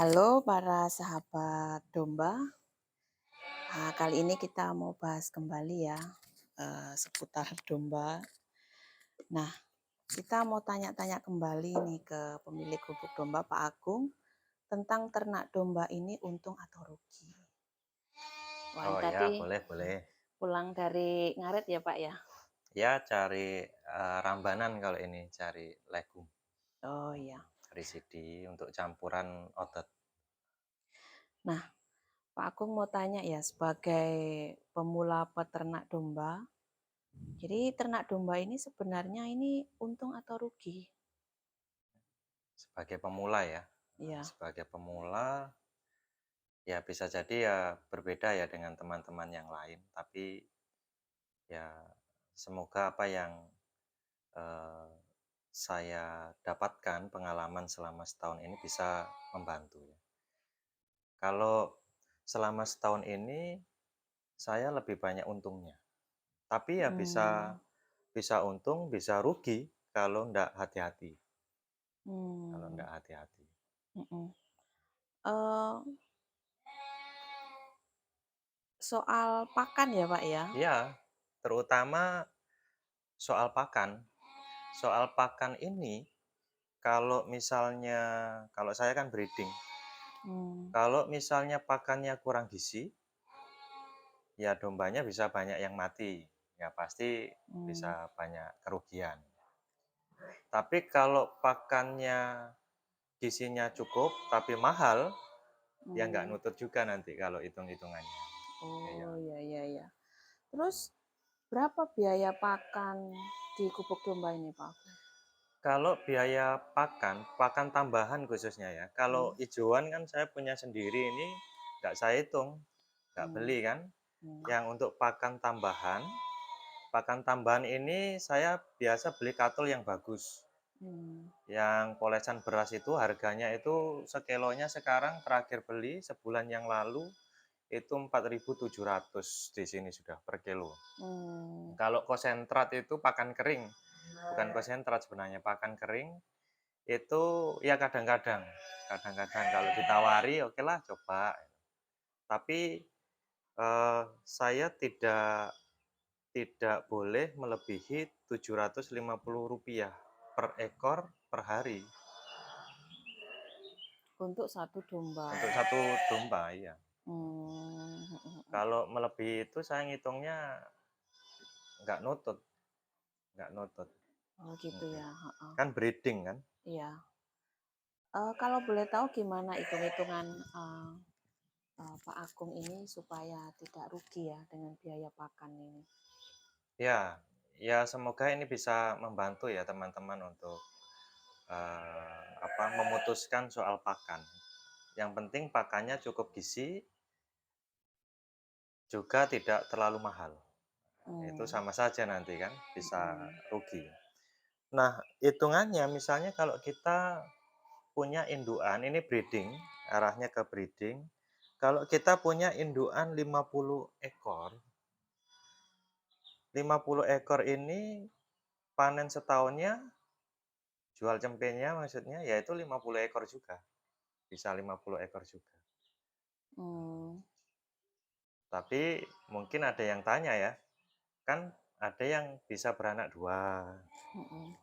Halo para sahabat domba. Kali ini kita mau bahas kembali ya seputar domba. Nah, kita mau tanya-tanya kembali nih ke pemilik gubuk domba Pak Agung tentang ternak domba ini untung atau rugi. Wah, ini Oh ya, tadi boleh boleh. pulang dari ngaret ya Pak ya? Ya cari, rambanan kalau ini, cari legum, Oh iya. risidi untuk campuran otot. Nah, Pak Agung mau tanya ya sebagai pemula peternak domba. Jadi ternak domba ini sebenarnya ini untung atau rugi? Sebagai pemula ya, Iya. sebagai pemula, ya bisa jadi ya berbeda ya dengan teman-teman yang lain, tapi ya semoga apa yang, eee, saya dapatkan pengalaman selama setahun ini bisa membantu ya. Kalau selama setahun ini saya lebih banyak untungnya, tapi ya bisa Hmm. bisa untung, bisa rugi kalau ndak hati-hati, kalau Hmm. ndak hati-hati. Mhm. Eee, Soal pakan ya, Pak, ya? Iya, terutama soal pakan. Soal pakan ini kalau misalnya kalau saya kan breeding, Mmm. kalau misalnya pakannya kurang gizi, ya dombanya bisa banyak yang mati, ya pasti bisa Mmm. banyak kerugian. Tapi kalau pakannya gizinya cukup tapi mahal, ya nggak Mmm. nutut juga nanti kalau hitung-hitungannya. Iya. Oh, ya ya ya. Terus berapa biaya pakan di gubuk domba ini, Pak? Kalau biaya pakan, pakan tambahan khususnya ya, kalau Mmm. ijoan kan saya punya sendiri ini nggak saya hitung, nggak Mmm. beli kan. Mmm. Yang untuk pakan tambahan ini saya biasa beli katul yang bagus. Mmm. Yang polesan beras itu harganya itu sekilonya sekarang terakhir beli sebulan yang lalu itu 4.700 di sini sudah per kilo. Mmm. Kalau konsentrat itu pakan kering, bukan konsentrat sebenarnya, pakan kering itu ya kadang-kadang kalau ditawari okelah coba. Tapi, saya tidak tidak boleh melebihi Rp750 per ekor per hari Untuk satu domba. untuk satu domba, iya. Mmm. Mhm mhm. Kalau melebihi itu saya ngitungnya nggak nutut nggak nutut, Oh, gitu mhm. ya? Heeh. Kan breeding kan. Iya. Kalau boleh tahu gimana hitung-hitungan, Pak Agung ini supaya tidak rugi ya dengan biaya pakan ini? Ya, ya semoga ini bisa membantu ya teman-teman untuk, memutuskan soal pakan. Yang penting pakannya cukup gizi, juga tidak terlalu mahal. Itu Mmm. sama saja nanti kan, bisa Mhm. rugi. Nah, hitungannya misalnya kalau kita punya indukan, ini breeding, arahnya ke breeding. Kalau kita punya indukan 50 ekor, 50 ekor ini panen setahunnya, jual cempenya maksudnya, yaitu 50 ekor juga. Bisa 50 ekor juga. Mmm. Tapi mungkin ada yang tanya ya, kan ada yang bisa beranak dua, Mhm.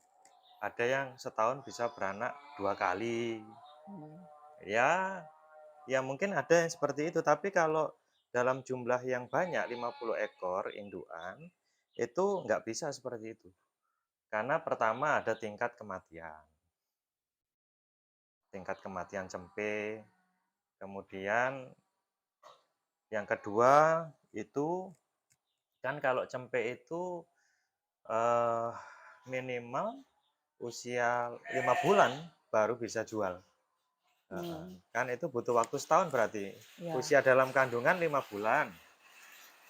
ada yang setahun bisa beranak dua kali. Mmm. Ya, ya mungkin ada yang seperti itu, tapi kalau dalam jumlah yang banyak 50 ekor indukan, itu nggak bisa seperti itu. Karena pertama ada tingkat kematian cempe, kemudian yang kedua itu kan kalau cempe itu eh, minimal usia 5 bulan baru bisa jual. Heeh. Mmm. Kan itu butuh waktu setahun berarti. Iya. Usia dalam kandungan 5 bulan.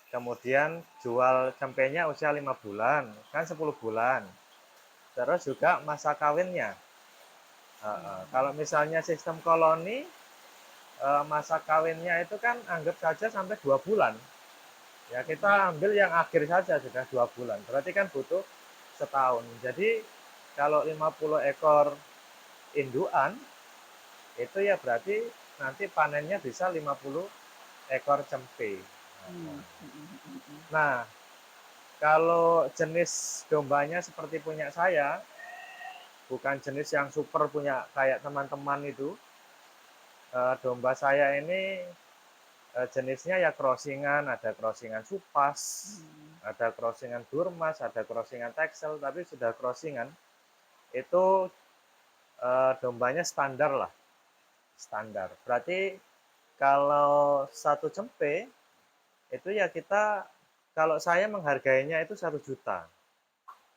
Kemudian jual cempenya usia 5 bulan, kan 10 bulan. Terus juga masa kawinnya. Kalau Mmm. misalnya sistem koloni, masa kawinnya itu kan anggap saja sampai 2 bulan. Ya kita Mhm. ambil yang akhir saja sudah 2 bulan. Berarti kan butuh setahun. Jadi kalau 50 ekor indukan itu ya berarti nanti panennya bisa 50 ekor cempe. Hmm. Mm. Nah, kalau jenis dombanya seperti punya saya, bukan jenis yang super punya kayak teman-teman itu. Domba saya ini jenisnya ya crossingan, ada crossingan Supas, ada crossingan Durmas, ada crossingan Texel, tapi sudah crossingan itu dombanya standar lah, standar. Berarti kalau satu cempe itu ya kita, kalau saya menghargainya itu 1 juta,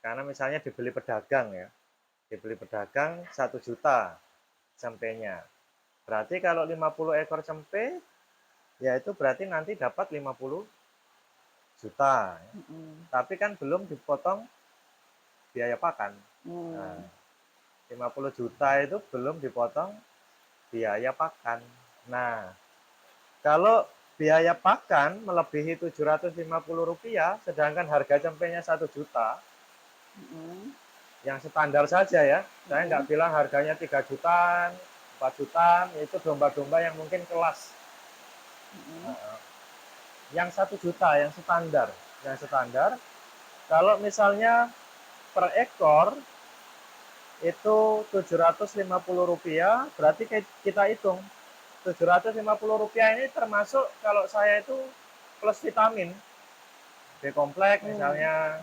karena misalnya dibeli pedagang ya, dibeli pedagang 1 juta cempenya. Berarti kalau 50 ekor cempe, ya itu berarti nanti dapat 50 juta. Tapi kan belum dipotong biaya pakan. Nah, 50 juta itu belum dipotong biaya pakan. Nah, kalau biaya pakan melebihi Rp750, sedangkan harga cempenya 1 juta, yang standar saja ya, saya nggak bilang harganya 3 jutaan, 4 jutaan, itu domba-domba yang mungkin kelas. Yang 1 juta, yang standar, kalau misalnya per ekor itu Rp750, berarti kita hitung Rp750 ini termasuk kalau saya itu plus vitamin B kompleks misalnya,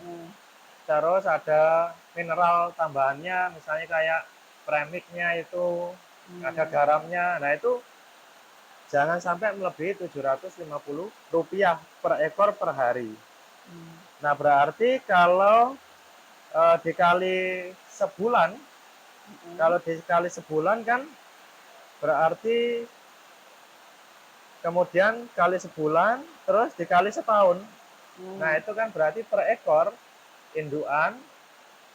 terus ada mineral tambahannya misalnya kayak premiknya itu, ada garamnya. Nah itu jangan sampai melebihi Rp750 per ekor per hari. Nah berarti kalau dikali sebulan, kalau dikali sebulan kan berarti kemudian kali sebulan terus dikali setahun. Nah itu kan berarti per ekor induan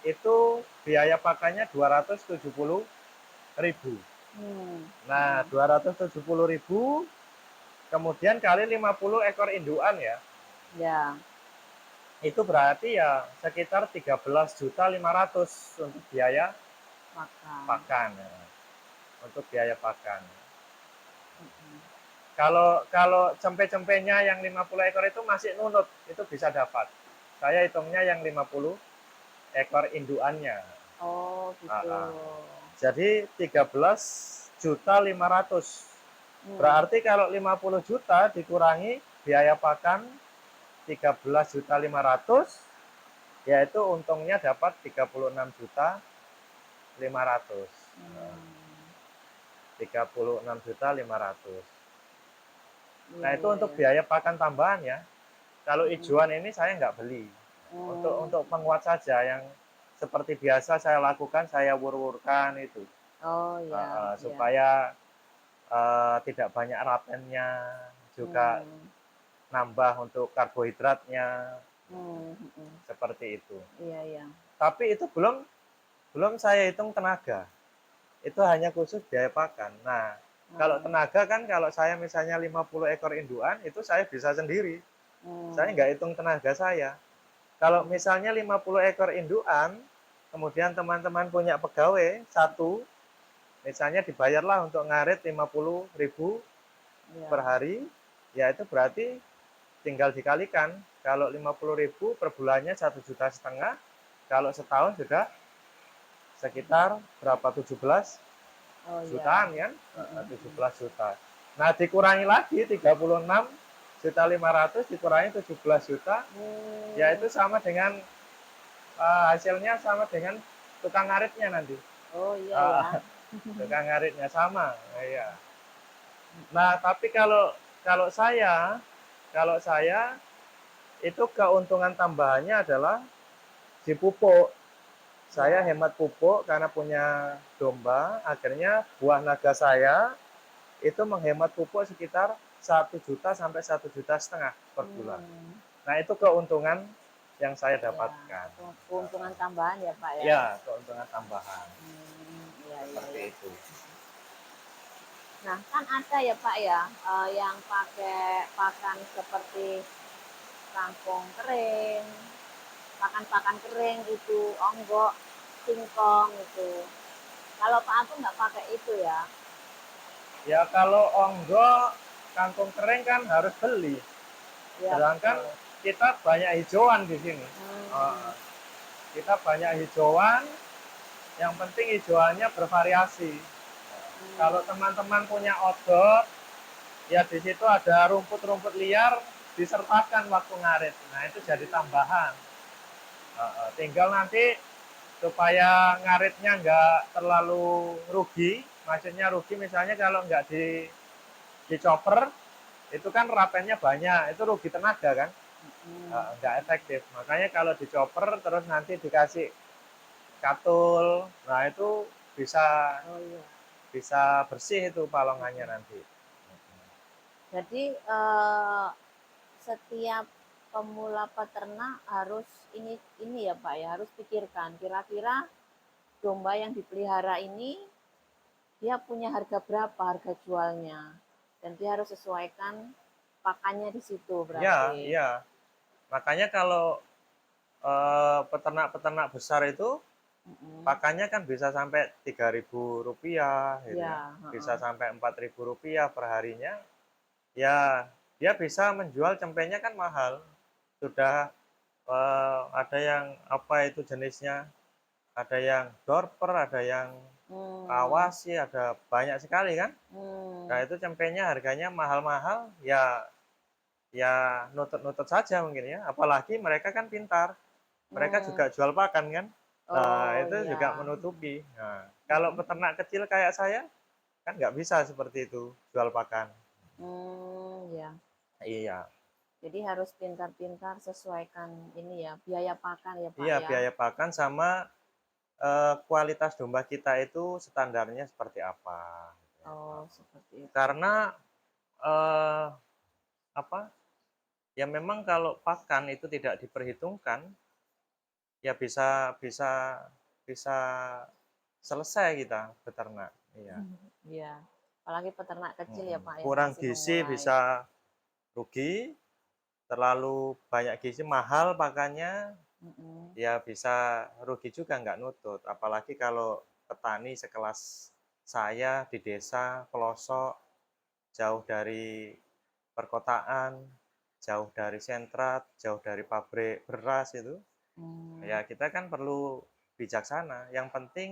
itu biaya pakannya 270.000. Nah 270.000 kemudian kali 50 ekor induan ya. Ya. Itu berarti ya sekitar 13.500.000 untuk biaya pakan. Untuk biaya pakan. Kalau cempe-cempenya yang 50 ekor itu masih nunut, itu bisa dapat. Saya hitungnya yang 50 ekor induannya. Oh, gitu. Jadi 13.500.000. Berarti kalau 50 juta dikurangi biaya pakan 13.500.000, yaitu untungnya dapat 36.500.000. 36.500.000. Nah itu untuk biaya pakan tambahan ya. Kalau hijauan ini saya nggak beli. Untuk penguat saja yang seperti biasa saya lakukan, saya wur-wurkan itu. Oh ya. Supaya tidak banyak rapennya, juga nambah untuk karbohidratnya. Seperti itu. Iya. Tapi itu belum saya hitung tenaga. Itu hanya khusus biaya pakan. Nah, kalau tenaga kan kalau saya misalnya 50 ekor induan, itu saya bisa sendiri. Saya nggak hitung tenaga saya. Kalau misalnya 50 ekor induan, kemudian teman-teman punya pegawai satu, misalnya dibayarlah untuk ngarit 50.000 per hari, ya itu berarti tinggal dikalikan. Kalau 50.000 per bulannya 1,5 juta, kalau setahun sudah sekitar berapa, 17 jutaan kan? 17 juta. Nah dikurangi lagi 36.500.000 dikurangi 17 juta, yaitu sama dengan hasilnya sama dengan tukang ngaritnya nanti. Oh iya ya. Tukang ngaritnya sama. Iya. Nah tapi kalau saya itu keuntungan tambahannya adalah di pupuk. Saya hemat pupuk karena punya domba, akhirnya buah naga saya itu menghemat pupuk sekitar 1 juta sampai 1,5 juta per bulan. Nah itu keuntungan yang saya dapatkan. Keuntungan tambahan ya Pak ya? Ya, keuntungan tambahan. Seperti Iya. itu. Nah kan ada ya Pak ya, yang pakai pakan seperti kangkung kering, pakan-pakan kering itu, onggok, singkong itu. Kalau Pak Agung nggak pakai itu ya? Ya kalau onggo kangkung kering kan harus beli. Iya, Sedangkan betul. kita banyak hijauan di sini. Hmm. Kita banyak hijauan, yang penting hijauannya bervariasi. Kalau Hmm. teman-teman punya outdoor, ya di situ ada rumput-rumput liar disertakan waktu ngarit. Nah itu jadi tambahan. Tinggal nanti supaya ngaritnya nggak terlalu rugi, maksudnya rugi misalnya kalau nggak di chopper itu kan rapennya banyak, itu rugi tenaga kan, Hmm. nggak efektif. Makanya kalau di chopper terus nanti dikasih katul, nah itu bisa Oh iya. bisa bersih itu palongannya Mm-mm. nanti. Jadi setiap pemula peternak harus ini ya Pak ya, harus pikirkan kira-kira domba yang dipelihara ini dia punya harga berapa harga jualnya. Dan dia harus sesuaikan pakannya di situ Iya, berarti. iya. Makanya kalau peternak-peternak besar itu Mm-mm. pakannya kan bisa sampai Rp3.000 gitu Ya, ya. Bisa heeh. sampai Rp4.000 per harinya. Ya, dia bisa menjual cempenya kan mahal. Sudah ada yang apa itu jenisnya? Ada yang dorper, ada yang Hmm. kawasi, ada banyak sekali kan. Nah, Hmm. itu cempenya harganya mahal-mahal, ya ya nutut-nutut saja mungkin ya. Apalagi mereka kan pintar. Mereka Hmm. juga jual pakan kan. Nah, Oh itu juga iya. menutupi. Nah, kalau Mm-mm. peternak kecil kayak saya kan nggak bisa seperti itu jual pakan. Ya. Iya, Jadi harus pintar-pintar sesuaikan ini ya, biaya pakan ya Pak iya ya. biaya pakan sama kualitas domba kita itu standarnya seperti apa. Gitu ya. Oh, seperti itu. Karena eh, apa? Ya memang kalau pakan itu tidak diperhitungkan, ya bisa bisa bisa selesai kita beternak. Iya. Iya. Apalagi peternak kecil ya Pak yang Kurang masih gizi memulai. bisa rugi, terlalu banyak gizi mahal pakannya, Mm-mm. ya bisa rugi juga nggak nutut. Apalagi kalau petani sekelas saya di desa pelosok, jauh dari perkotaan, jauh dari sentra, jauh dari pabrik beras itu, Hmm. ya kita kan perlu bijaksana. Yang penting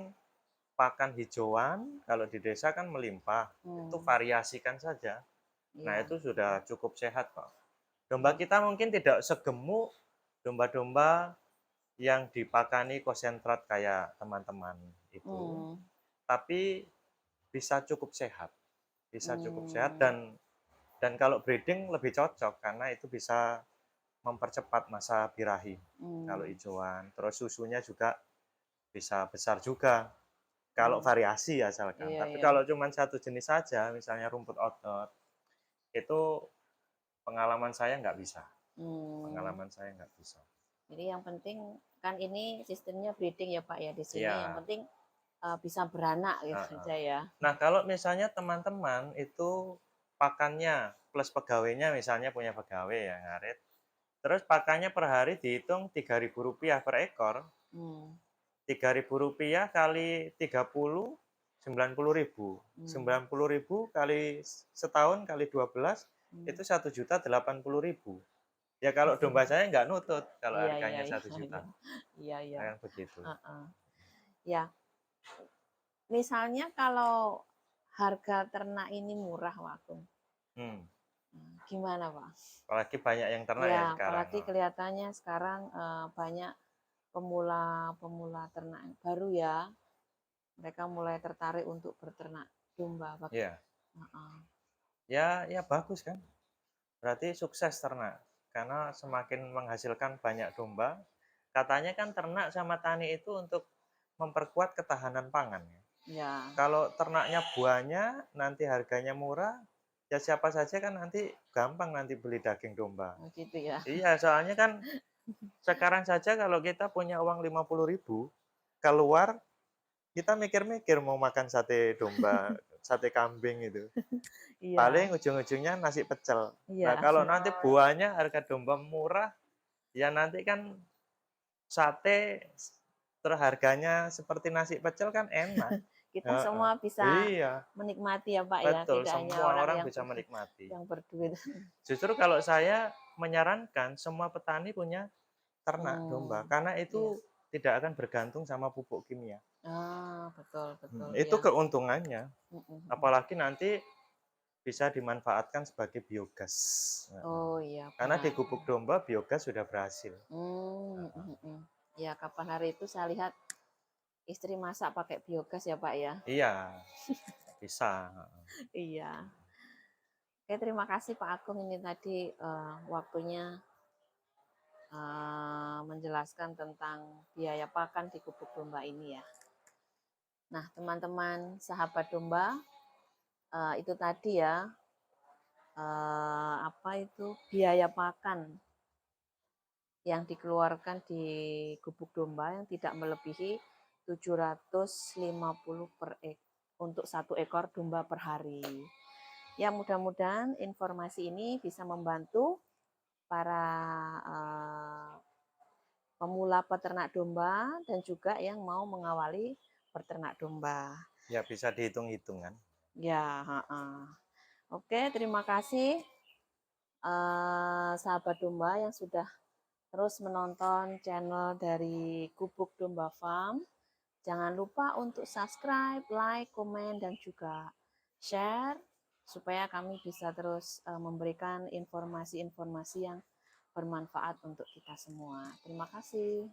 pakan hijauan kalau di desa kan melimpah, itu Hmm. variasikan saja. Nah Iya. itu sudah cukup sehat kok. Domba Iya. kita mungkin tidak segemuk domba-domba yang dipakani konsentrat kayak teman-teman itu, Hmm. tapi bisa cukup sehat, bisa cukup sehat Hmm. dan kalau breeding lebih cocok karena itu bisa mempercepat masa birahi kalau Hmm. hijauan. Terus susunya juga bisa besar juga kalau Hmm. variasi asalkan. Iya, Tapi iya. kalau cuma satu jenis saja, misalnya rumput outdoor, itu pengalaman saya nggak bisa. Hmm. Pengalaman saya nggak bisa. Jadi yang penting kan ini sistemnya breeding ya Pak ya di sini. Yang Iya. penting bisa beranak gitu Heeh. aja ya. Nah, kalau misalnya teman-teman itu pakannya plus pegawainya misalnya punya pegawai ya ngarit, terus pakannya per hari dihitung Rp3.000 per ekor, Hmm. Rp3.000 kali 30, 90.000. Hmm. 90.000 kali setahun kali 12 Hmm. itu 1.080.000. Ya kalau domba saya nggak nutut kalau Iya, iya, harganya iya, 1 juta. iya. Iya, iya. Kan begitu. Heeh. Ya, misalnya kalau harga ternak ini murah, Pak Agung, Hmm. gimana, Pak? Apalagi banyak yang ternak Ya, ya sekarang. apalagi kelihatannya sekarang banyak pemula-pemula ternak yang baru ya. Mereka mulai tertarik untuk berternak domba. Ya, Heeh. ya bagus kan. Berarti sukses ternak, karena semakin menghasilkan banyak domba, katanya kan ternak sama tani itu untuk memperkuat ketahanan pangan. Ya. Ya, Kalau ternaknya banyak, nanti harganya murah, ya siapa saja kan nanti gampang nanti beli daging domba. gitu ya. Iya, soalnya kan sekarang saja kalau kita punya uang 50.000, keluar kita mikir-mikir mau makan sate domba, sate kambing itu. Iya, Paling ujung-ujungnya nasi pecel. Nah, iya. kalau nanti buahnya harga domba murah, ya nanti kan sate terus harganya seperti nasi pecel kan enak. kita Heeh. semua bisa Iya, menikmati ya Pak ya, betul, tidak hanya semua orang orang yang bisa menikmati. yang berduit. Justru kalau saya menyarankan semua petani punya ternak domba, Hmm, karena iya. itu tidak akan bergantung sama pupuk kimia. Ah, betul betul, Itu iya. keuntungannya, Mhm mhm. apalagi nanti bisa dimanfaatkan sebagai biogas. Heeh. Oh iya, Karena di benar. gubuk domba biogas sudah berhasil. Mhm mhm. Ya, kapan hari itu saya lihat istri masak pakai biogas ya, Pak, ya? Iya, bisa. Heeh. Iya. Oke, terima kasih Pak Agung ini tadi, waktunya, menjelaskan tentang biaya pakan di gubuk domba ini ya. Nah, teman-teman sahabat domba, itu tadi ya, apa itu, biaya pakan yang dikeluarkan di gubuk domba yang tidak melebihi 750 per untuk satu ekor domba per hari. Ya, mudah-mudahan informasi ini bisa membantu para pemula peternak domba dan juga yang mau mengawali peternak domba. Ya bisa dihitung-hitung kan. Ya, heeh. Oke, terima kasih sahabat domba yang sudah terus menonton channel dari Gubuk Domba Farm. Jangan lupa untuk subscribe, like, komen, dan juga share supaya kami bisa terus memberikan informasi-informasi yang bermanfaat untuk kita semua. Terima kasih.